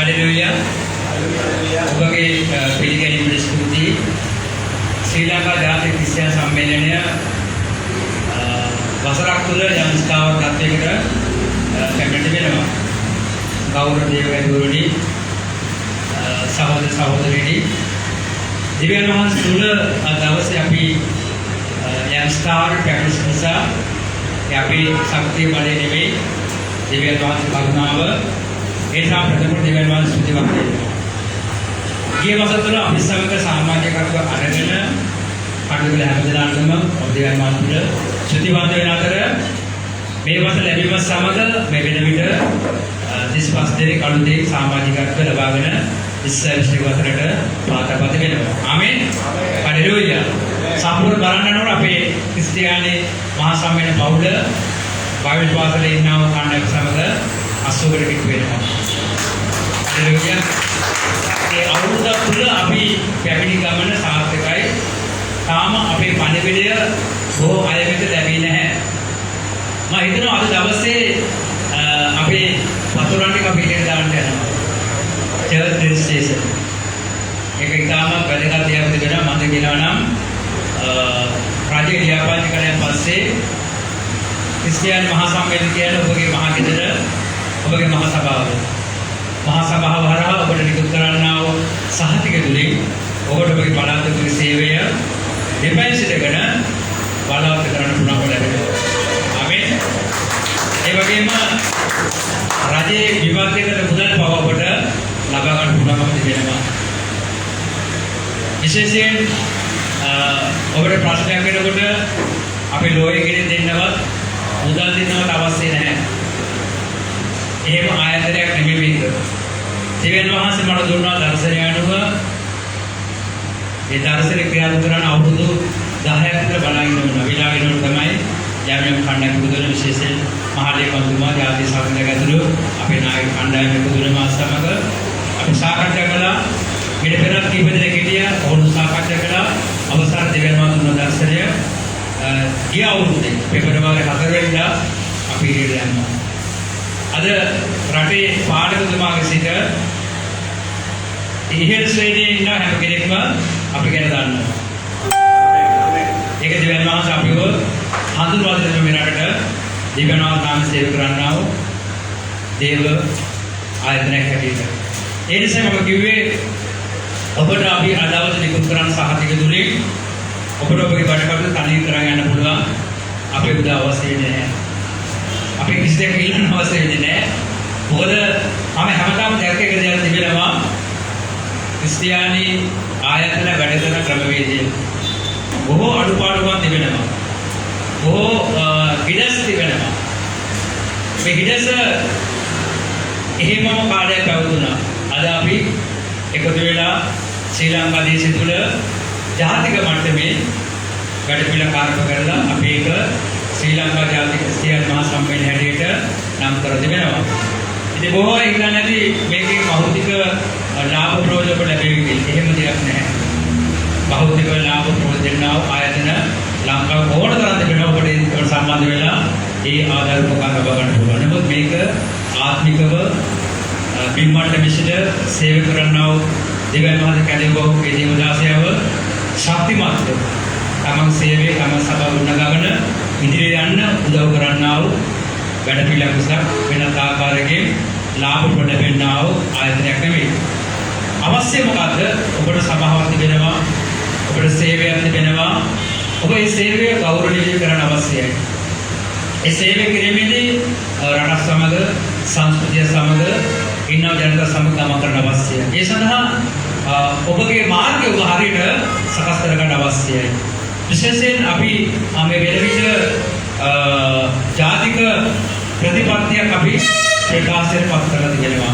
Hallelujah ඔබගේ පිළිගැනීමට ස්තුතියි ශ්‍රී ලංකා ජාතික ක්‍රිස්තියානි සම්මේලනය වසරක් තුළ යම් ස්ථාවර තත්ත්වයකට පැමිණෙන්න වෙනවා ගෞරව දේවගැදුරුනි සහෝදර සහෝදරියනි දිව්‍යන් වහන්සේ තුළ දවසේ අපි යම් ස්ථාවර පැමිණෙන නිසා අපි ශක්තිය බලය නෙමෙයි දිව්‍යන් වහන්සේ කරුණාව ඒ නිසා ප්‍රථම දිව්‍යන් වහන්සේ ස්තුතිවත් වෙනවා ගිය වසර තුළ අපි සමග සමාජිකත්ව අරගෙන කටයුතු හැමදෙනාටම දිව්‍යන් වහන්සේ ස්තුතිවන්ත වෙන අතර මේ වසර ලැබීම සමග මේ වෙන විට 35 දෙනෙක් අලුතෙන් සමාජිකත්ව ලබාගෙන ඉස්සෙල්ලා වසරට පාතපත වෙනවා. ආමෙන්. හලෙලූයා. සම්පූර්ණ බලන්න යනකොට අපේ ක්‍රිස්තියානි මහා සම්මේලන පවුල බයිබල් පාසලේ ඉන්නව කණ්ඩායම සමග 80කට කිට්ටු වෙනවා. හලෙලූයා. ඒ අවුරුද්ද තුළ අපි පැමිණි ගමන සාර්ථකයි. තාම අපේ පණිවිඩය බොහෝ අය වෙත ලැබී නැහැ. මම හිතනවා අද දවසේ අපේ වතුරන් ටික අපි ඉගෙන ගන්න යනවා. Church registration. ඒක ඉතාම වැදගත් දෙයක් තිබෙනවා මම කියනවා නම් රජයේ ලියාපදිංචි කරලා පස්සේ ක්‍රිස්තියානි මහා සම්මේලනය කියන්නේ ඔබගේ මහා ගෙදර ඔබගේ මහා සභාව. මහා සභාව හරහා ඔබට නිකුත් කරන්නා වූ සහතික තුලින් ඔබට ඔබගේ බලාපොරොත්තු සේවය දෙපැයි සිටගෙන බලාපොරොත්තු කරන්න පුළුවන් ලැබෙනවා. ආමෙන්. ඒ වගේම රජයේ විභාගයකට මුදල් පව ඔබට ලබා ගන්න පුළුවන්කම තිබෙනවා. විශේෂයෙන් ඔබට ප්‍රශ්නයක් වෙනකොට අපි ලෝයේ කෙනෙක් දෙන්නවත් මුදල් දෙන්නවත් අවශ්‍ය නැහැ. එහෙම ආයතනයක් නෙමෙයි මේක. දෙවියන් වහන්සේ මට දුන්නා දර්ශනය අනුව ඒ දර්ශන ක්‍රියාත්මක කරන අවුරුදු 10ක් විතර බලන් ඉන්නවා. විලා වෙනකොට තමයි යම් යම් කණ්ඩායම් පුදුන විශේෂයෙන් මහලේකම්තුමා ජාතික සම්මේලනය ඇතුළු අපේ නායක කණ්ඩායම පුදුන මාස සමග අපි සාකච්ඡා කළා. ඊට පෙරත් කීප දෙනෙක් හිටියා. ඔවුන් සාකච්ඡා කළා. අවසාන දෙවියන් වහන්සේ දුන්න දර්ශනය ගිය අවුරුද්දේ පෙබරවාරි 4 වෙනිදා අපි ඉරියට යනවා. අද රටේ පාලකතුමාගේ සිට ඉහළ ශ්‍රේණියේ ඉන්න හැම කෙනෙක්ම අපි ගැන දන්නවා. ඒක දෙවියන් වහන්සේ අපිව හඳුන්වා දෙන මේ රටට දෙවියන් වහන්සේ නාම සේවය කරන්නා වූ දේව ආයතනයක් හැටියට. ඒ නිසා මම කිව්වේ ඔබට අපි අදවස නිකුත් කරන සහතික තුලින් ඔබට ඔබගේ වැඩකටයුතු තනියෙන් කරගෙන යන්න පුළුවන්. අපේ උදව් අවශ්‍ය වෙන්නේ නැහැ. අපි කිසි දෙයක් ඉල්ලන්න අවශ්‍ය වෙන්නේ නැහැ. මොකද මම හැමදාම දැක්ක එක දෙයක් තිබෙනවා. ක්‍රිස්තියානි ආයතන වැඩ කරන ක්‍රමවේදය බොහෝ අඩුපාඩුකම් තිබෙනවා. බොහෝ හිඩස් තිබෙනවා. මේ හිඩස් එහෙමම කාලයක් පැවතුණා. අද අපි එකතු වෙලා ශ්‍රී ලංකා දේශය තුළ ජාතික මට්ටමේ වැඩ පිළිවෙල කාර්ය කරලා අපි ඒක ශ්‍රී ලංකා ජාතික ක්‍රිස්තියානි මහා සම්මේලනය හැටියට නම් කර තිබෙනවා. ඉතින් බොහෝ අය හිතන්නේ නැති මේකේ භෞතික ලාභ ප්‍රයෝජන ලැබෙවි කියලා. එහෙම දෙයක් නැහැ. භෞතික ලාභ ප්‍රයෝජන දෙන්නා ආයතන ලංකාව ඕන තරම් තිබෙනවා. ඔබට ඒකට සම්බන්ධ වෙලා ඒ ආධාර උපකාර ලබා ගන්න පුළුවන්. නමුත් මේක ආත්මිකව බිම්මන්ට මිසිට සේවය කරන්නා වූ දෙවියන් වහන්සේ කැඳවුවා වූ ඒ දේවදාසයව ශක්තිමත්ව තමන් සේවයේ තමන් සභාව උණගාගෙන ඉදිරියට යන්න උදව් කරන්නා වූ වැඩ පිළිවෙලක් වෙනත් ආකාරයකින් ලාභ ලැබෙන්නා වූ ආයතනයක් නෙවෙයි. අවශ්‍ය මොකද්ද? ඔබට සභාවක් තිබෙනවා. ඔබට සේවයක් තිබෙනවා. ඔබ ඒ සේවය ගෞරවණීය කරන්න අවශ්‍යයි. ඒ සේවය කිරීමේදී රට සමග සංස්කෘතිය සමග ඉන්නව ජනතාව සමග ගමන් කරන්න අවශ්‍යයි. ඒ සඳහා ඔබගේ මාර්ගය ඔබ හරියට සකස් කරගන්න අවශ්‍යයි. විශේෂයෙන් අපි මේ වෙන විට ජාතික ප්‍රතිපත්තියක් අපි ප්‍රකාශයට පත් කරලා තිබෙනවා.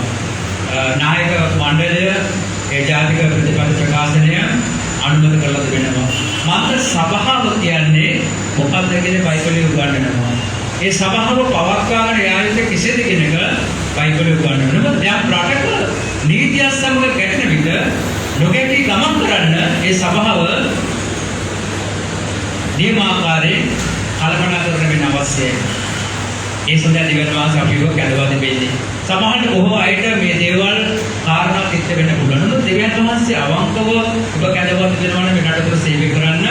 නායක මණ්ඩලය ඒ ජාතික ප්‍රතිපත්ති ප්‍රකාශනය අනුමත කරලා තිබෙනවා. මාත්‍ර සභාව කියන්නේ මොකක්ද කියන්නේ බයිබලයේ උගන්වනවා. ඒ සභාව පවත්වාගෙන යා යුත්තේ කෙසේද කියන එක බයිබලයේ උගන්වනවා. දැන් රටක නීතිය සමග ගැටෙන විට නොගැටි ගමන් කරන්න ඒ සභාව නියමාකාරයෙන් කල්පනා කරගෙන අවශ්‍යයි. ඒ සඳහා දිවන වාස අපිව කැඳවා දෙන්නේ. සමහරට බොහෝ අයට මේ දේවල් අවශ්‍ය වෙන්න පුළුවන්. නමුත් දෙවියන් වහන්සේ අවංකව ඔබ කැඳවා තිබෙනවා නම් මේ නඩතුව සේවය කරන්න.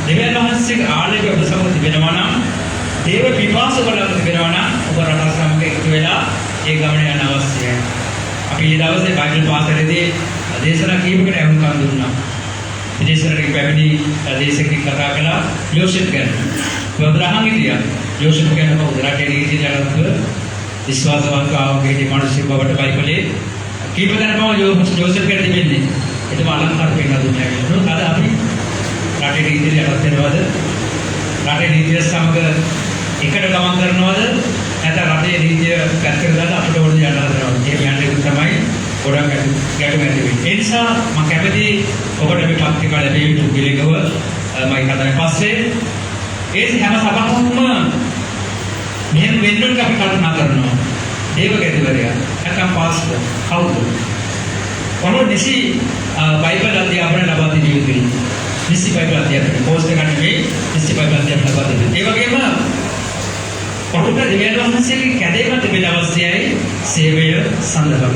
දෙවියන් වහන්සේගේ ආලේපය ඔබ සමග තිබෙනවා නම් දේව විපාස වලට තිබෙනවා නම් ඔබ රට සමග එකතු වෙලා ඒ ගමන යන්න අවශ්‍යයි. අපි ඊ දවසේ බයිබල් පාසලේදී දේශනා කීපයකට අහුම්කම් දුන්නා. විදේශරට පැමිණි දේශකෙක් කතා කළා යෝසෙෆ් ගැන. වදරහන් හිටියා. යෝසෙෆ් ගැන උදරට නීතියට අනුව විශ්වාසවන්ත ආවගේ මිනිස්සු බවට බයිබලයේ කීප දෙනෙක්ම යෝසෙෆ් ගැන තිබෙන්නේ. ඒකම අලංකාර පෙන්වා දුන්නා කියලා. අද අපි රටේ නීතියට අනුව වෙනවද? රටේ නීතිය සමග එකට ගමන් කරනවද? නැත්නම් රටේ නීතිය පැත්තකට දාලා අපිට ඕන දේ යන්න හදනවද? මේ යන්නේ තමයි ගොඩක් ගැටුම් ඇති වෙන්නේ. ඒ නිසා මම කැමති ඔබට මේ පත්‍රිකා ලැබෙයි යුතු පිළිගව මම කතාවේ පස්සේ ඒ හැම සභාවකම මෙහෙම වෙන්න අපි කල්පනා කරනවා. දේවගැතිවරයා නැත්නම් පාස්ටර් කවුද? කොහොමද නිසි බයිබල් අධ්‍යාපනය ලබා දෙන්න යුතුයි. නිසි බයිබල් අධ්‍යාපනය පෝස්ට් එක නෙවෙයි නිසි බයිබල් අධ්‍යාපනය ලබා දෙන්න. ඒ වගේම ඔබට දෙවියන් වහන්සේගේ කැදේම තිබෙන අවශ්‍යයි සේවය සඳහා.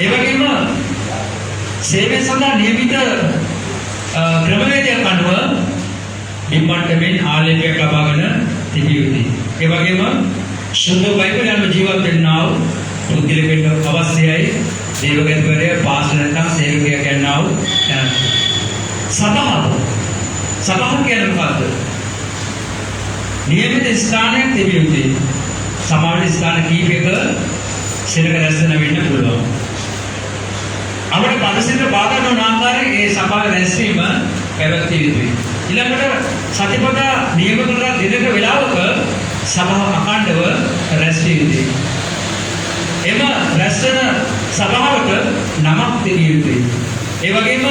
ඒ වගේම සේවය සඳහා නියමිත ක්‍රමවේදයක් අනුව විමණ්ඩපෙන් ආලේපයක් ලබාගෙන තිබිය යුතුයි. ඒ වගේම සුද්ධ බයිබල් යන ජීවත් වෙන්නා වූ පුද්ගලෙක් වෙන්න අවශ්‍යයි. දේවගැතිවරයා පාස්ටර් නැත්නම් සේවකයා කියනවා සභාව කියන්නේ මොකක්ද? නියමිත ස්ථානයක් තිබිය යුතුයි. සමාජ ස්ථාන කීපයක සෙනඟ රැස්වෙන වෙන්න පුළුවන්. අපේ පරිසරයට බාධා නොවන ආකාරයෙන් ඒ සභාවේ රැස්වීම පැවැත්විය යුතුයි. ඊළඟට සතිපතා නියම කරලා දිනක වේලාවක සභාව අඛණ්ඩව රැස්විය යුතුයි. එම රැස්වෙන සභාවට නමක් තිබිය යුතුයි. ඒ වගේම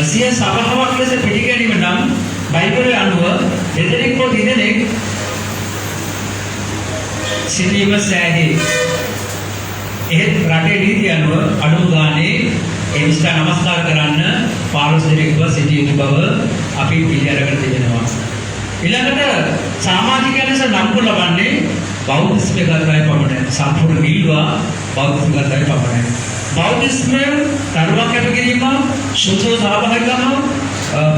සිය සභාවක් ලෙස පිළිගැනීම නම් බයිබලයේ අනුව දෙදෙනෙක් හෝ දෙදෙනෙක් සිටීම සෑහේ. එහෙත් රටේ නීතිය අනුව අනුව ගානේ ඒ විස්තර නමස්කාර කරන්න 15 දෙනෙක්ව සිටිය යුතු බව අපි පිළිඅරගෙන තිබෙනවා. ඊළඟට සමාජිකයන් ලෙස නම් ලබන්නේ බෞද්ධ ගතයි පමණයි. සම්පූර්ණ නිල්වා බෞද්ධ ගතයි පමණයි. බෞද්ධස්මය තරුවක් කැප කිරීම, සුසෝ සහභාගීකම,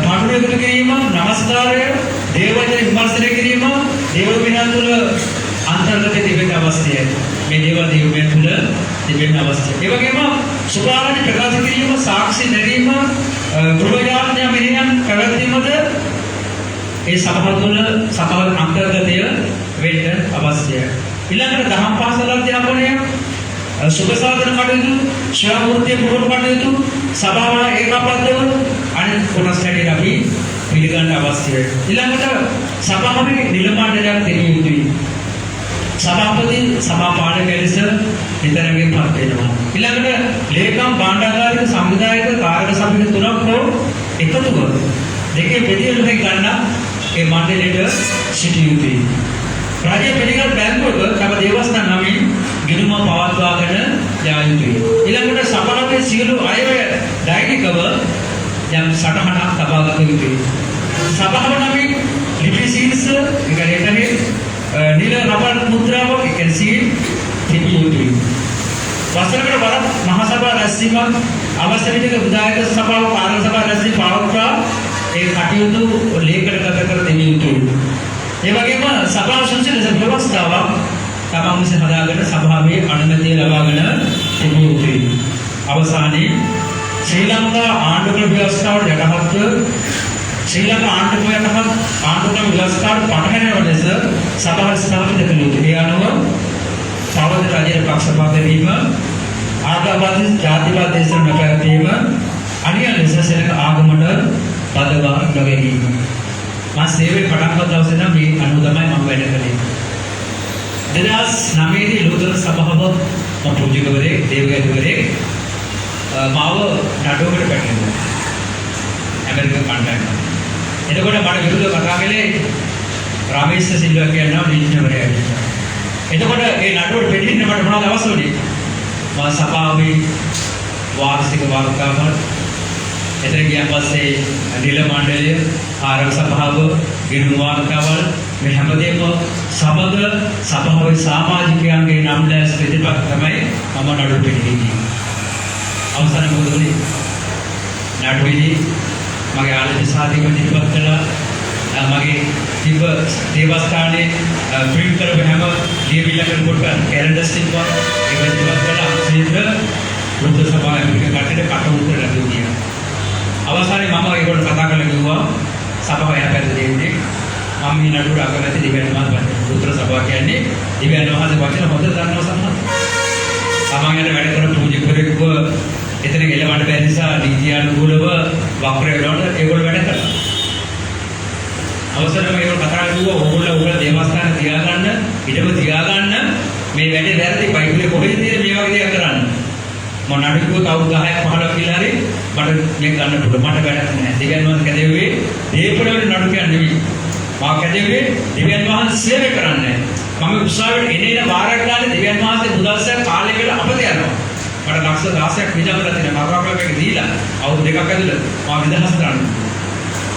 පාඩුවකට කිරීම, නමස්කාරය, දේවවචන විමර්ශනය කිරීම, දේව විනය තුළ අන්තර්ගත තිබෙන්න අවශ්‍යයි. මේ දේවල් දේවයන් තුළ තිබෙන්න අවශ්‍යයි. ඒ වගේම සුභාරණ ප්‍රකාශ කිරීම, සාක්ෂි දැරීම, ගෘහයාඥා මෙහෙයන් පැවැත්වීමද ඒ සභාව තුළ සභාව අන්තර්ගතය වෙන්න අවශ්‍යයි. ඊළඟට දහම් පාසල් අධ්‍යාපනය, සුභ සාධන කටයුතු, ශ්‍රාවෘත්‍ය පුහුණු කටයුතු, සභාව ඒකාබද්ධව අනිත් කොටස් හැටියට අපි පිළිගන්න අවශ්‍යයි. ඊළඟට සභාවේ නිලමණ්ඩලයක් තිබිය යුතුයි. සභාපති සභා පාලකයා ලෙස නිතරම පත් වෙනවා. ඊළඟට ලේකම් භාණ්ඩාගාරික සංවිධායක කාර්ය සමිති තුනක් හෝ එකතුව දෙකේ බෙදීමක් ගන්න ඒ මණ්ඩලයට සිටිය යුතුයි. රාජ්‍ය පිළිගත් බැංකුවක තම දේවස්ථාන නමින් ගිණුම පවත්වාගෙන යා යුතුයි. ඊළඟට සභාවේ සියලු අයවැය දෛනිකව යම් සටහනක් තබාගත යුතුයි. සභාව නමින් ලිපි සීල්ස් එකලෙටනේ නිල රබර් මුද්‍රාවක් කියන්නේ සීල් තිබිය යුතුයි. වසරකට වරක් මහා සභා රැස්වීමක් අවශ්‍ය විදිහට විධායක සභාව පාලක සභාව රැස්වීම පවත්වා ඒ කටයුතු ලේඛනගත කර දෙවිය යුතුයි. ඒ වගේම සභාව සංසදයේ ව්‍යවස්ථාවක් තමන් විසින් හදාගෙන සභාවේ අනුමැතිය ලබාගෙන තිබිය යුතුයි. අවසානයේ ශ්‍රී ලංකා ආණ්ඩුක්‍රම ව්‍යවස්ථාවට යටහත්ව ශ්‍රී ලංකා ආණ්ඩුක්‍රම ව්‍යවස්ථාවට පටහැරෙන ලෙස සභාව ස්ථාපිත කළ යුතුයි. ඒ අනුව පවතින රජයේ පක්ෂපාත වීම, ආගමවාදී ජාතිවාද දේශන පැවැත්වීම, අනියම් ලෙස සෙනඟ ආගමට බදවා නොගැනීම. මා සේවයේ පටන් ගන්න දවසේ නම් මේ අනුව තමයි මම වැඩ කළේ. 2009 දී ලෝතර සභාව මම පූජකවරයෙක් දේවගැතිවරයෙක් මාව නඩුවකට පැටලුවා. ඇමරිකන් කණ්ඩායම. එතකොට මට විරුද්ධව කතා කළේ රාමේශ සිල්වා කියන විඥානවරයා. එතකොට ඒ නඩුවට පිටින්න මට මොනවද අවශ්‍ය වුනේ? මා සභාවේ වාර්ෂික වාර්තාව එතන ගියන් පස්සේ නිල මණ්ඩලය, ආරක්ෂක සභාව, ගිණුම් වාර්තාවල් මේ හැමදේම සමග සභාවේ සමාජිකයන්ගේ නම් දැස් පිටපත් තමයි මම නඩුවට පිටින්නේ. අවසාන මොහොතේ නාට්‍යවේදී මගේ ආරම්භ සාධික ඉදිරිපත් කළා. මගේ තිබ්බ දේවස්ථානයේ ප්‍රින්ට් කරපු හැම ලියවිල්ලකට කොට කැලෙන්ඩර්ස් තිබ්බා. ඒක ඉදිරිපත් කළා. අක්ෂේත්‍ර බුද්ධ සභාව ඇමරිකන් කට්ටියට කට උත්තර ලැබුණා. අවසානයේ මම ඒගොල්ලෝ කතා කරලා කිව්වා සභාව යහපැත්ත දෙන්නේ මම මේ නඩුවට අකමැති දිව්‍යන් වහන්සේ පුත්‍ර සභාව කියන්නේ දිව්‍යන් වහන්සේ වචන හොඳ දන්නවා සම්මත. සමාජයට වැඩ කරන පූජකවරයෙක්ව එතන ගෙලවන්න බැරි නිසා නීතියානුකූලව වක්‍ර වෙනකොට ඒගොල්ලෝ වැඩ කරනවා. අවසරම ඒගොල්ලෝ කතා කරුවා ඕගොල්ලෝ දේවස්ථාන තියාගන්න, ඉඩම තියාගන්න මේ වැඩේ වැරදි බයිබලයේ කොහෙද තියෙන්නේ මේ වගේ දේවල් කරන්න. මම නඩුවක අවුරුදු 10ක් 15ක් කියලා හරි මට මේක ගන්න පුළුවන්. මට වැඩක් නැහැ. දිව්‍යන් වහන්සේ කැදෙව්වේ දීපවල නඩු කියන්නේ නෙවෙයි. මා කැදෙව්වේ දිව්‍යන් වහන්සේ සේවය කරන්නේ. මම උත්සාහයට එනේන වාරයක් ගන්න දිව්‍යන් වහන්සේ මුදල්සක් කාලේ කියලා අපත යනවා. මට ලක්ෂ 16ක් විදවලා තියෙනවා. මාර්ගාවල මේක දීලා අවුරුදු දෙකක් ඇතුළත මම විදහාස කරනවා.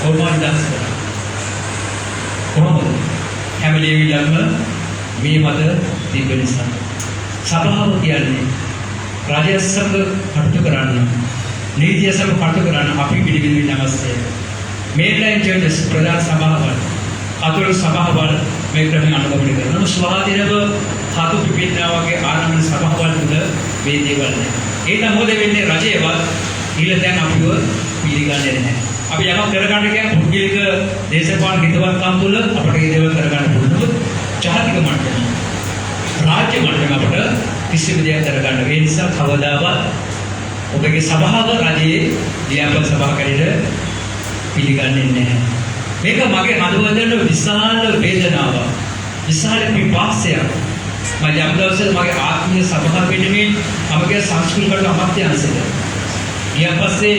කොහොමද විදහාස කරන්නේ? කොහොමද? හැමලේවිලම මේ මත තිබෙන නිසා සභාව කියන්නේ රාජ්‍ය සමග කටයුතු කරන්න, නීතිය සමග කටයුතු කරන්න අපි පිළිගන්න අවශ්‍යයි. මේන්ලයින් චර්චස් ප්‍රධාන සභාවල්, කතෝලික සභාවල් මේ ක්‍රමයෙන් අනුගමනය කරනවා. ස්වාධීනව කතු පිපින්නා වගේ ආනන්ද සභාවල් තුළ මේ දේවල් නැහැ. ඒක මොකද වෙන්නේ රජයවත් ඊළ දැන් අපිව පිළිගන්නේ නැහැ. අපි යමක් කරගන්න කියන පුද්ගලික දේශපාලන හිතවත්කම් තුළ අපිට මේ දේවල් කරගන්න පුළුවන්. ජාතික මට්ටමේ රාජ්‍ය මට්ටමේ අපිට කිසිම දෙයක් කරගන්න බැහැ. ඒ නිසා කවදාවත් ඔබගේ සභාව රජයේ ලියාපදිංචි සභාවකට පිළිගන්නේ නැහැ. මේක මගේ හදවතට විශාල වේදනාවක්, විශාල පිපාසයක්. මම යම් දවසක මගේ ආත්මීය සභාව පිටමේ අපගේ සංස්කෘතික අමාත්‍ය අංශයට ඊට පස්සේ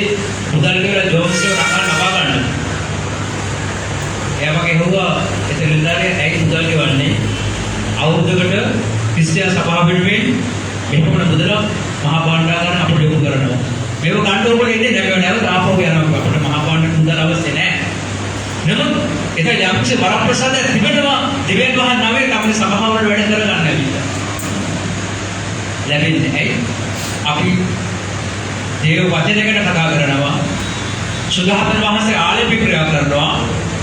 මුදල් වල ජෝස්ව නබා ගන්න. එයා මගේ හුවා එතනදාරේ ඇයි මුදල් ගෙවන්නේ? අවුරුද්දකට ක්‍රිස්තියානි සභාව පිටමේ මෙහෙම මුදල මහා භාණ්ඩාගාරය අපිට යොමු කරනවා. මේක ගන්න ඕනේ ඉන්නේ නැවත ආපහු යනවා. අපිට මහා භාණ්ඩ මුදල් අවශ්‍ය නැහැ. නමුත් ඒක යම්කිසි වරප්‍රසාදයක් තිබෙනවා දිව්‍යන් වහන්සේ නමේ තමයි සභාවවල වැඩ කරගන්න ඇවිල්ලා. ලැබෙන්නේ ඇයි? අපි දේව වචනයකට කතා කරනවා. සුදාහතන් වහන්සේ ආලේප ක්‍රියා කරනවා.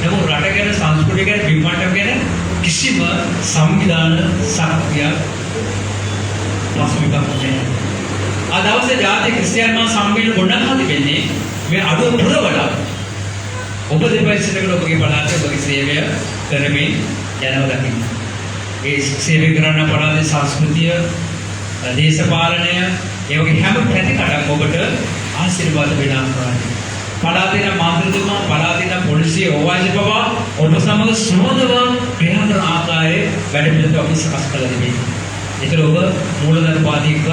නමුත් රට ගැන, සංස්කෘතිය ගැන, විමර්ශන ගැන කිසිම සංවිධාන ශක්තියක් පසුබිමක් නැහැ. අද දවසේ ජාතික ක්‍රිස්තියානි සම්මේලන ගොඩනගා තිබෙන්නේ මේ අඩුව පුරවලා ඔබ දෙපැත්තකට ඔබගේ පළාතේ ඔබගේ සේවය කරමින් යනවා දකින්න. ඒ සේවය කරන පළාතේ සංස්කෘතිය, දේශපාලනය, ඒ වගේ හැම පැතිකඩක් ඔබට ආශිර්වාද වෙන ආකාරයි. පළාතේ මාතෘතුමා, පළාතේ පොලිසිය ඕවාජ පවා ඔබ සමග සුවඳව ක්‍රියා කරන ආකාරයේ වැඩ පිළිවෙල අපි සකස් කළ දෙන්නේ. ඒතර ඔබ මූලධර්මවාදීව,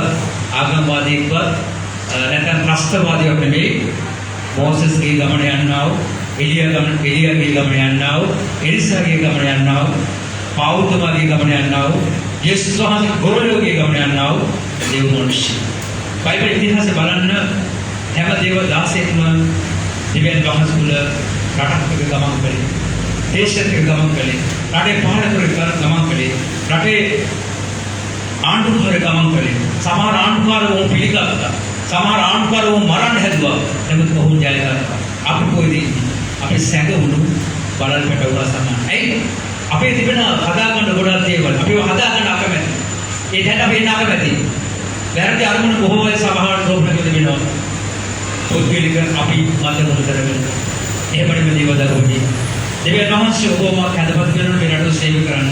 ආගම්වාදීව නැත්නම් ත්‍රස්තවාදීව නෙමෙයි. මොසස්ගේ ගමන යනවා, එලියාගේ ගමන යනවා, එලිසාගේ ගමන යනවා, පෞතුමාගේ ගමන යනවා, යේසුස් වහන්සේ ගොරෝගේ ගමන යනවා. දේව මනුෂ්‍ය. බයිබල් ඉතිහාසය බලන්න හැම දේව දාසයෙක්ම දිව්‍යන් වහන්සේ තුළ රටක් ගමන් කළේ, දේශයක ගමන් කළේ, රටේ පාලකයෙක් ගමන් කළේ, රටේ ආණ්ඩුකාරයෙක් ගමන් කළේ. සමහර ආණ්ඩුකාරවෝ පිළිගත්තා, සමහර ආණ්ඩුකාරවෝ මරන්න හැදුවා. නමුත් ඔහු ජය ගත්තා. අපි කොහෙද ඉන්නේ? අපි සැඟවුණු බලල් පැටවුණා සමාන. ඇයි? අපේ තිබෙන හදාගන්න ගොඩක් දේවල් අපිව හදාගන්න අකමැති. ඒ දැන් අපි ඉන්න අකමැති. වැරදි අරමුණු බොහෝ අය සමහරවට රෝපණය වෙනවා. පුද්ගලික අපි මතක කරගෙන එහෙමනම් දේව දරුවෝනි. දෙවියන් වහන්සේ ඔබම කැදපත් කරන මේ රට සේවය කරන්න.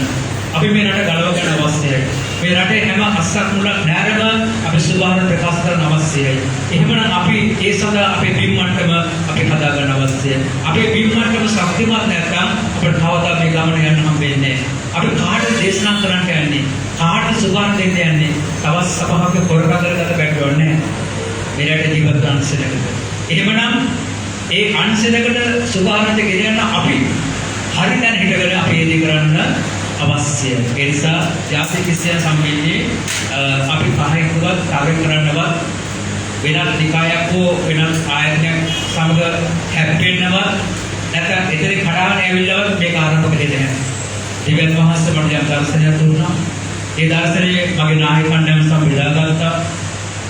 අපි මේ රට ගලව ගන්න අවශ්‍යයි. මේ රටේ හැම අස්සක් මුලක් නැරම අපි සුභාරණ ප්‍රකාශ කරන්න අවශ්‍යයි. එහෙමනම් අපි ඒ සඳහා අපේ බිම් මට්ටම අපි හදා ගන්න අවශ්‍යයි. අපේ බිම් මට්ටම ශක්තිමත් නැත්නම් අපිට කවදා මේ ගමන යන්න හම්බෙන්නේ නැහැ. අපි කාටද දේශනා කරන්න යන්නේ? කාටද සුභාරණ දෙන්න යන්නේ? තවත් සභාවක පොරකදරකට බැටවන්නේ නැහැ. මේ රටේ ජීවත් අංශයකට. එහෙමනම් ඒ අංශයකට සුභාරණ දෙක ගෙනියන්න අපි හරි දැන හිටගෙන අපි ඒ දේ කරන්න අවශ්‍යයි. ඒ නිසා ජාතික ක්‍රිස්තියානි සම්මේලනයේ අපි පහයින්වත් කාර්ය කරන්නවත් වෙනත් නිකායක් හෝ වෙනත් ආයතනයක් සමග හැප්පෙන්නවත් නැත්නම් එතන කඩාගෙන ඇවිල්ලවත් මේක ආරම්භ කරේ නැහැ. දිව්‍යන් වහන්සේ මට යම් දර්ශනයක් දුන්නා. ඒ දර්ශනයේ මගේ නායකයන් සම්බ බෙදාගත්තා.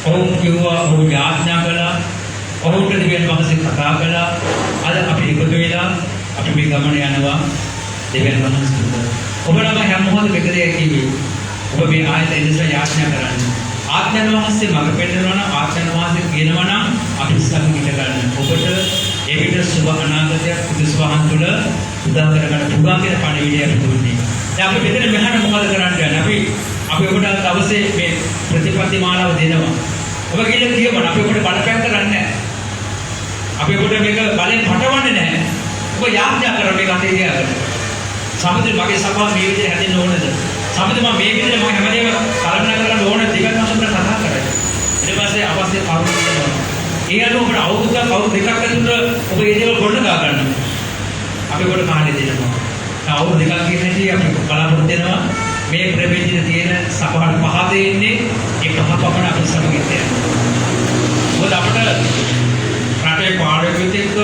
ඔවුන් කිව්වා ඔවුන් යාඥා කළා. ඔවුන්ට දෙවියන් වහන්සේ කතා කළා. අද අපි එකතු වෙලා අපි මේ ගමන යනවා දෙවියන් වහන්සේ. ඔබ නම් හැම මොහොතකම එක දෙයක් කිව්වේ. ඔබ මේ ආයත ඉඳලා යාඥා කරන්නේ. ආඥාන වහන්සේ මඟ පෙන්නනවා නම් ආඥාන වහන්සේ කියනවා නම් අපි ඉස්සරහට ඉඳ ගන්න. ඔබට ඒ විට සුබ අනාගතයක් උදෙස්වහන් තුළ උදා කරගන්න පුළුවන් කියන පණිවිඩය අපි දුන්නේ. දැන් අපි මෙතන මෙහාට මොකද කරන්න යන්නේ? අපි ඔබට දවසේ මේ ප්‍රතිපත්ති මාලාව දෙනවා. ඔබ කියලා කියවන අපි ඔබට බලපෑම් කරන්නේ නැහැ. අපි ඔබට මේක බලෙන් පටවන්නේ නැහැ. ඔබ යාඥා කරන මේක අතේ තියාගන්න. සමහරවිට මගේ සභාව මේ විදිහට හැදෙන්න ඕනද? සමහරවිට මම මේ විදිහට මම හැමදේම කල්පනා කරන්න ඕන දෙකක් අතර කතා කරන්නේ. ඊට පස්සේ අවශ්‍ය කරුණු දෙනවා. ඒ අනුව ඔබට අවුරුදු දෙකක් ඇතුළත ඔබ මේ දේවල් ගොඩනගා ගන්න. අපි ඔබට කාලය දෙනවා. අවුරුදු දෙකක් කියන හැටි අපි බලාපොරොත්තු වෙනවා. මේ ප්‍රවේශිත තියෙන සභාවට පහ දෙන්නේ ඒ පහ පමණ අපි සමගින් තියෙනවා. මොකද අපිට රටේ පාලකයෙක්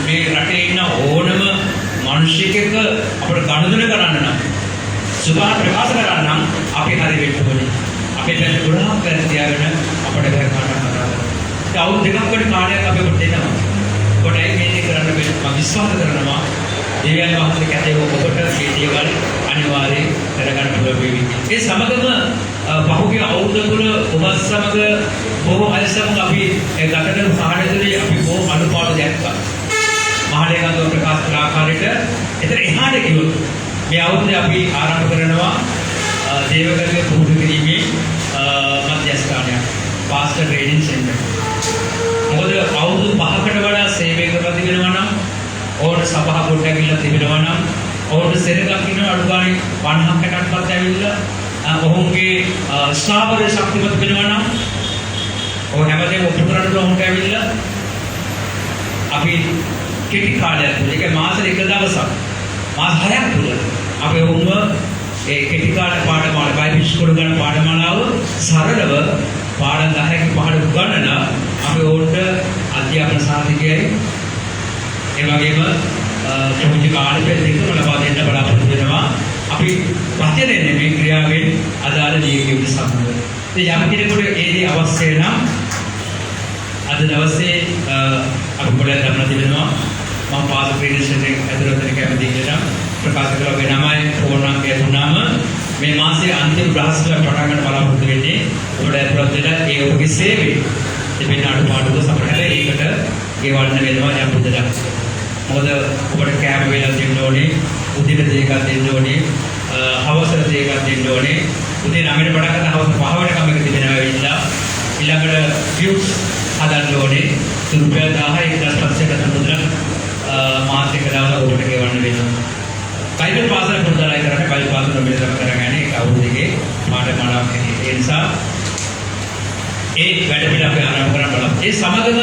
මේ රටේ ඉන්න ඕනම මිනිසෙක් අපිට ගනුදෙනු කරන්න නම් සුභා ප්‍රකාශ කරන්න නම් අපි හරි වෙන්න ඕනේ. අපේ පැත්තේ ගොඩාක් පැති තියාගෙන අපිට බෑ කතා කරන්න. ඒ අවුරුදු දෙකක් වගේ කාලයක් අපි ඔබට දෙනවා. ඔබට මේ කරන්න බෑ. මම විශ්වාස කරනවා දෙවියන් වහන්සේ කැතේ ඔබට මේ දේවල් අනිවාර්යයෙන් කරගන්න පුළුවන් වෙවි. ඒ සමගම පහුගිය අවුරුදු තුළ ඔබ සමග බොහෝ අය සමග අපි ගත කරන සාහනයේදී අපි බොහෝ අනුපාඩු දැක්කා. මහලේකන්ව ප්‍රකාශ කළ ආකාරයට එතන එහාට ගියොත් මේ අවුරුද්දේ අපි ආරම්භ කරනවා දේවගතිය පුහුණු කිරීමේ මධ්‍යස්ථානයක් පාස්ටර් ට්‍රේනින් සෙන්ටර්. මොකද අවුරුදු 5කට වඩා සේවය කරලා තිබෙනවා නම් ඕන සභා කොට ඇවිල්ලා තිබෙනවා නම් ඕන සෙනගක් ඉන්න අඩුගානේ 50ක් 60ක්වත් ඇවිල්ලා ඔහුගේ ස්ථාවර ශක්තිමත් වෙනවා නම් ඔය හැමදේම ඔප්පු කරන්න ඕනට ඇවිල්ලා අපි කෙටි කාලයක් තුළ ඒක මාසෙක එක දවසක් මාස 6ක් තුළ අපි වුම ඒ කෙටි කාල පාඨමාල බයිබල් ඉස්කෝල ගන්න පාඨමාලාව සරලව පාඩම් 10ක පහළ උගන්වන අපි ඕන්ට අධ්‍යාපන සාධකයයි ඒ වගේම ප්‍රමුඛ කාර්යපද දෙකම ලබා දෙන්න බලාපොරොත්තු වෙනවා. අපි වචනේ නෙමෙයි ක්‍රියාවෙන් අදාළ නියමිත සම්බන්ධ. ඉතින් යම් කෙනෙකුට ඒ දේ අවශ්‍ය නම් අද දවසේ අපි පොළේ ගන්න තිබෙනවා. මම පාස් ක්‍රීඩේෂන් එක ඇතුළත කැමති කියලා ප්‍රකාශ කළා වෙනමයි ෆෝන් අංකය දුන්නාම මේ මාසයේ අන්තිම බ්‍රහස්පතින්දා පටන් ගන්න බලාපොරොත්තු වෙන්නේ. ඔබට ඇතුළත් වෙලා ඒ ඔබගේ සේවය දෙපෙන්න අඩුපාඩුව සමහරවිට ඒකට ගෙවන්න වෙනවා යම් පුදයක්. මොකද ඔබට කැම වේලා දෙන්න ඕනේ, උදේට දෙකක් දෙන්න ඕනේ, හවසට දෙකක් දෙන්න ඕනේ. උදේ 9ට පටන් ගන්න හවස 5 වෙනකම් එක තිබෙනවා වෙයිලා. ඊළඟට ෆියුස් හදන්න ඕනේ. රුපියල් 1000 1500කට මුදලක් මාසික දාලා ඔබට ගෙවන්න වෙනවා. බයිබල් පාසල පුරුදුලා කරන්නේ බයිබල් පාසල මෙලෙසම කරගන්නේ ඒක අවුරුද්දේ පාඩමාවක් හැටියට. ඒ නිසා ඒ වැඩ පිළිවෙල අපි ආරම්භ කරන්න බලමු. ඒ සමගම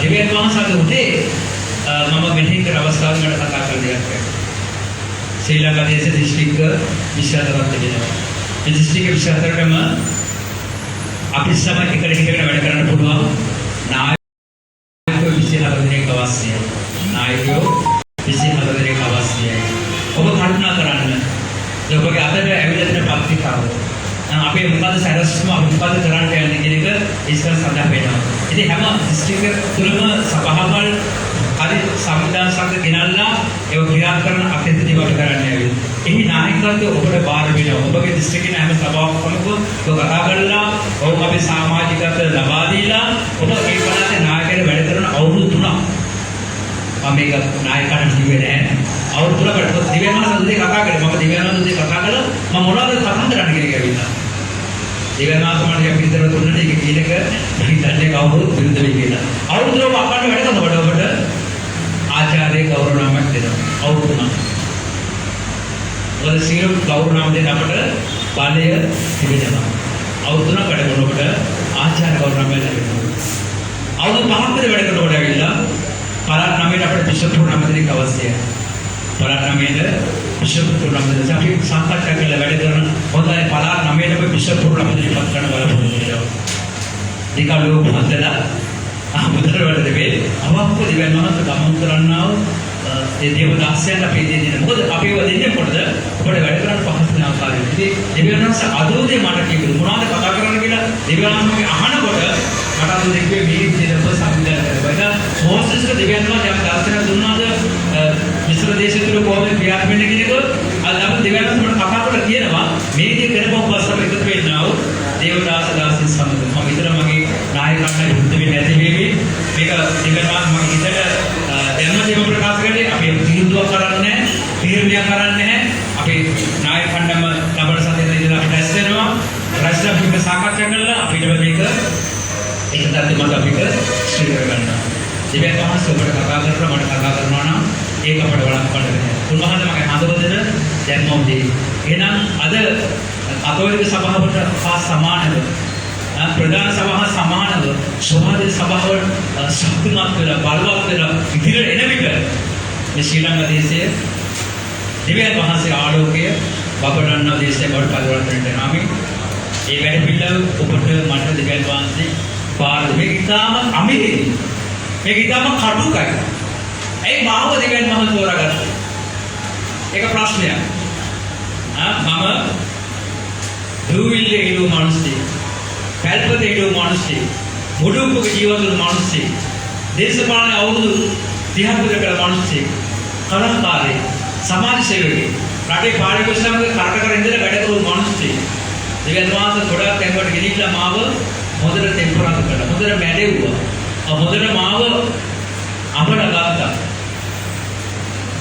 දෙවියන් වහන්සේගේ උදේ මම මෙහි කර අවස්ථාවකට කතා කරන්න දෙයක්. ශ්‍රී ලංකා දේශ දිස්ත්‍රික්ක 24ක් තිබෙනවා. මේ දිස්ත්‍රික්ක 24ටම අපි සම එකට හිටගෙන වැඩ කරන්න පුළුවන් නායකයෝ 24 දෙනෙක් අවශ්‍යයි. නායකයෝ 24 දෙනෙක් අවශ්‍යයි. ඔබ කල්පනා කරන්න. ඔබගේ අතට ඇවිල්ලා තියෙන පත්‍රිකාව. අපේ මොකද සැරස්ම මොකද කරන්න යන්නේ කියන එක ඉස්සර සඳහන් වෙනවා. ඉතින් හැම දිස්ත්‍රික්ක තුළම සභාවල් හරි සංවිධාන සංඝ ගෙනල්ලා ඒක ක්‍රියා කරන අතේ දේවල් කරන්න ඇවිල්ලා. එහි නායකත්වය ඔබට බාර වෙනවා. ඔබගේ දිස්ත්‍රික්කේ හැම සභාවකම ඔබ කතා කරලා ඔවුන් අපේ සමාජිකත්වය ලබා දීලා ඔබ ඒ පළාතේ නායකයෙක් වැඩ කරන අවුරුදු 3ක් මම මේක නායකයන්ට කිව්වේ නැහැ. අවුරුදු 3කට දිව්‍යමාන සඳේ කතා කරේ. මම දිව්‍යමාන සඳේ කතා කළා මම මොනවද කතා කරන්න කියන එක ඇවිල්ලා. දිව්‍යමාන සමාජයේ පිටතර දුන්නට ඒක කියන එක හිතන්නේ කවුරුත් විරුද්ධ වෙයි කියලා. අවුරුදු 3ක් අපන්න වැඩ කරනකොට ඔබට ආචාර්ය ගෞරව නාමයක් දෙනවා. අවුරුදු 3ක්. ඔය සියලු ගෞරව නාම දෙන්න අපට බලය තිබෙනවා. අවුරුදු 3ක් වැඩ කරනකොට ආචාර්ය ගෞරව නාමයක් ලැබෙනවා. අවුරුදු 5ක් වැඩ කරනකොට ඇවිල්ලා පළාත් 9ට අපිට බිෂප් නාම දෙයක් අවශ්‍යයි. පළාත් 9ට බිෂප් නාම දෙයක් අපි සාකච්ඡා කරලා වැඩ කරන හොඳයි පළාත් 9ට අපි බිෂප් නාම දෙයක් පත් කරන බලපොරොත්තු වෙනවා. ඒකලෝ හදලා අහමුදර වල දෙවේ අවක්ක දිව්‍යන් වහන්සේ ගමන් කරන්නා වූ ඒ දේවදාසයන්ට අපි දෙන්නේ. මොකද අපිව දෙන්නේ කොටද? ඔබට වැඩ කරන්න පහසු වෙන ආකාරයට. ඉතින් දෙවියන් වහන්සේ අදෝදේ මට කිව්වලු මොනවද කතා කරන්න කියලා දෙවියන් වහන්සේ අහනකොට මට අද දෙවියන් මේ විදිහට සංවිධානය කරනවා. ඒක මොහොතක දෙවියන් වහන්සේ අපට දර්ශන දුන්නාද මිශ්‍ර දේශය තුල කොහොමද ක්‍රියාත්මක වෙන්නේ කියන එක අද අපි දෙවියන් වහන්සේ මට කතා කරලා කියනවා මේ දේ කරපුවම පස්සේ අපි එකතු වෙන්නා වූ දේවදාස දාසින් සමග මම විතර මගේ නායකයන්ට යුද්ධ වෙන්නේ නැති වෙවි මේක දෙවියන් වහන්සේ මගේ හිතට දැනුම දේව ප්‍රකාශ කරන්නේ අපි තීන්දුවක් කරන්නේ නැහැ තීරණයක් කරන්නේ නැහැ අපි නායකයන්ටම ලබන සතියේ ඉඳලා අපි රැස් වෙනවා රැස් වෙලා අපි සාකච්ඡා කරලා අපිට මේක එක තත්ත්වෙ මත අපිට ශ්‍රී කරගන්නවා දෙවියන් වහන්සේ ඔබට කතා කරලා මට කතා කරනවා නම් ඒක අපට වළක්වන්න බැහැ උන්වහන්සේ මගේ හදවතට දැන්මම දෙයි එහෙනම් අද කතෝලික සභාවට හා සමානව ප්‍රධාන සභාව සමානව ස්වභාවික සභාව ශක්තිමත් වෙලා බලවත් වෙලා ඉදිරියට එන විට මේ ශ්‍රී ලංකා දේශයේ දෙවියන් වහන්සේ ආලෝකය බබලන දේශය බවට පරිවර්තනය වෙනවා මේ වැඩ පිළිවෙල ඔබට මට දෙවියන් වහන්සේ පාර මේක ඉතාම අමිහිරි මේක ඉතාම කටුකයි ඒ මාව දෙවියන් වහන්සේ තෝරාගත්තා ඒක ප්‍රශ්නයක් මම දුවිල්ලේ හිටු මිනිස්සෙක් පැල්පතේ හිටු මිනිස්සෙක් මුඩුප්පුක ජීවත් වුණු මිනිස්සෙක් දේශපාලන අවුරුදු 30ක් විතර කළ මිනිස්සෙක් කලාකාරයෙක් සමාජ සේවකයෙක් රටේ පාලක සමග කරට කර ඉඳලා වැඩ කරපු මිනිස්සෙක් දෙවියන් වහන්සේ ගොඩක් තැන්වලට ගෙනිච්චලා මාව හොඳට ටෙම්පරාද කළා හොඳට මැඩෙව්වා හොඳට මාව අපල ගත්තා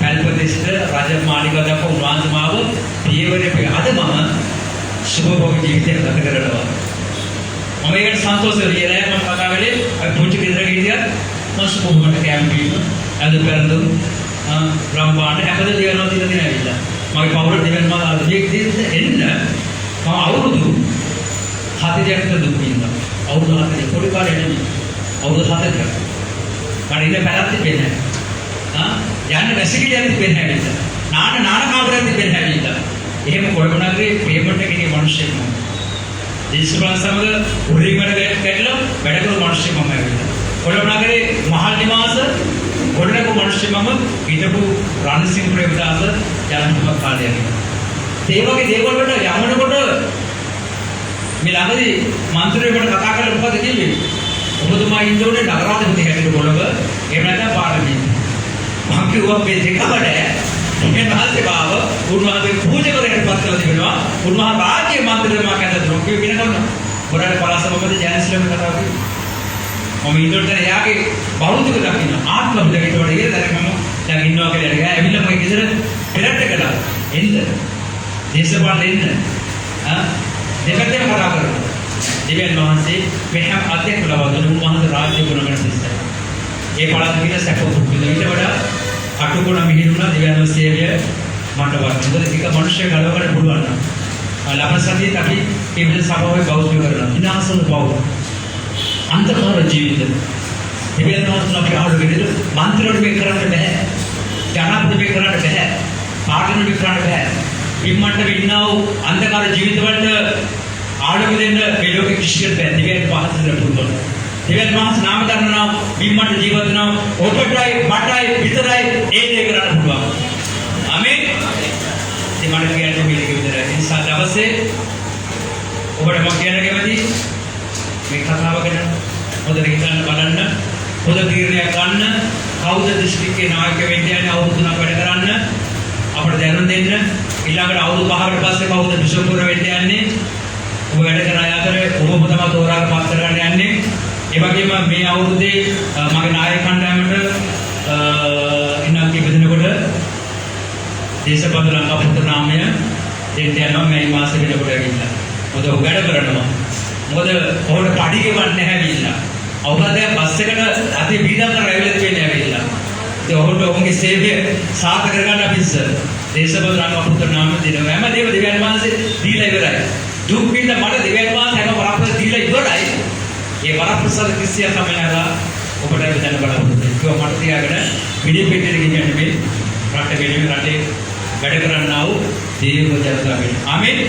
පැල්පතේ සිට රාජ මාලිගාව දක්වා උන්වහන්සේ මාව පියවරේ අද මම සුභභෝග ජීවිතයක් ගත කරනවා මම ඒකට සන්තෝෂ වෙලා මම කතා වෙලේ අපි පුංචි ගෙදරක හිටියත් මම සුභභෝගට කැම්පීම අද පෙරදු රම්බාට හැමදේම දිනනවා දින ඇවිල්ලා මගේ පවුල දෙවෙනි මාස අද මේක එන්න මම අවුරුදු 7ක් විතර දුක් විඳා අවුරුදු 7 පොඩි කාලේ නෙමෙයි අවුරුදු 7ක් මට ඉන්න පැලක් තිබෙන්නේ නැහැ යන්න වැසිකිලියක් තිබෙන්නේ නැහැ නාන කාමරයක් තිබෙන්නේ නැහැ එහෙම කොළඹ නගරේ පේමන්ට් එකේ මිනිස්සෙක් මම දේශපාලන සමග උරිමඩ ගැටලා වැඩ කරපු මිනිස්සෙක් මම ඇවිල්ලා කොළඹ නගරේ මහල් නිවාස ගොඩනගපු මිනිස්සෙක් මම හිටපු රණසිංහ ප්‍රේමදාස යනම කාලයක් ඒ වගේ දේවල් වලට යමනකොට මේ ළඟදී මන්ත්‍රීවරුන්ට කතා කරලා මොකද කිව්වේ ඔබතුමා ඉන්දෝනේ නගරාධිපති හැටියට කොළඹ එහෙම නැත්නම් පාර්ලිමේන්තුව මම කිව්වා මේ දෙකවල මේ මහත්සේ බාව උන්වහන්සේ පූජකවරයෙක් පත් කළ තිබෙනවා උන්වහන්සේ රාජ්‍ය මන්ත්‍රීතුමා කැඳ දුක් වෙන කරනවා ගොඩාක් පළාත සභාපති ජයසිලම කතා කරා මම ඉන්දෝට එයාගේ බෞද්ධක දකින්න ආත්ම බුදකට වඩා ඉර දැන් මම දැන් ඉන්නවා කියලා එයා ඇවිල්ලා මගේ ගෙදර පෙරට්ට කළා එන්න දේශපාලන එන්න දෙපැත්තම කතා කරනවා දෙවියන් වහන්සේ මෙහෙම අධ්‍යක්ෂ ලබා දුන්න උන්වහන්සේ රාජ්‍ය ගුණගණ සිස්ටර් ඒ පළාත කියලා සැපොත් ඊට වඩා අටුකොණ මිහිරුණා දෙවියන් සේවය මට වර්ධනද ඒක මිනිස්සු ගලව ගන්න පුළුවන් නම් ලබන සතියේ අපි මේ විදිහට සභාවේ බෞද්ධ කරනවා විනාශන බව අන්තකාර ජීවිත දෙවියන් වහන්සේ අපි ආවද විදිහට මන්ත්‍රවල මේ කරන්න බෑ ජනාධිපති මේ කරන්න බෑ පාර්ලිමේන්තු මේ කරන්න බෑ විමණ්ඩ වින්නා වූ අන්තකාර ජීවිත වලට ආඩව දෙන්න මේ ලෝකෙ කිසියෙත් බෑ දෙවියන් වහන්සේ පුළුවන් දෙවියන් වහන්සේ නාම කරනවා විමණ්ඩ ජීවත් වෙනවා ඔබටයි මටයි විතරයි ඒ දේ කරන්න පුළුවන් ආමේන් ඒ මට කියන්නේ මේක විතරයි ඒ නිසා දවසේ ඔබට මම කියන්න කැමති මේ කතාව ගැන හොඳට හිතන්න බලන්න හොඳ තීරණයක් ගන්න කවුද දිස්ත්‍රික්කේ නායක වෙන්න යන්නේ අවුරුදු 3ක් වැඩ කරන්න අපිට දැනුම් දෙන්න ඊළඟට අවුරුදු 5කට පස්සේ කවුද බිෂප්වර වෙන්න යන්නේ ඔබ වැඩ කරන අතරේ ඔබම තමයි තෝරාගෙන පත් කරගන්න යන්නේ ඒ වගේම මේ අවුරුද්දේ මගේ නායක කණ්ඩායමට ඉන්නක් ඉපදෙනකොට දේශපාලන ලංකාපුත්‍ර නාමය දෙන්න යනවා මේ මාසෙ වෙනකොට ඇවිල්ලා මොකද ඔහු වැඩ කරනවා මොකද ඔහුට පඩි ගෙවන්න නැහැ ඇවිල්ලා අවුරුද්දේ බස් එකට අති බීදම් කරලා ඇවිල්ලා තියෙන්නේ ඇවිල්ලා ඒ ඔහුට ඔහුගේ සේවය සාර්ථක කරගන්න අපි දේශපාලන ලංකාපුත්‍ර නාමය දෙනවා හැමදේම දෙවියන් වහන්සේ දීලා ඉවරයි දුක් විඳ මට දෙවියන් වහන්සේ හැම වරප්‍රසාද දීලා ඉවරයි ඒ වරප්‍රසාද කිසිය සමයලා ඔබට මෙතන බලන්න කිව්වා මට තියාගෙන පිළිපෙට්ටේ ගෙනියන්න මේ රට වෙනුවෙන් රටේ වැඩ කරන්නා වූ දේව ජනතාවට ආමේන්.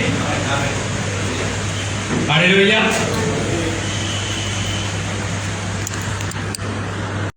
හalleluya.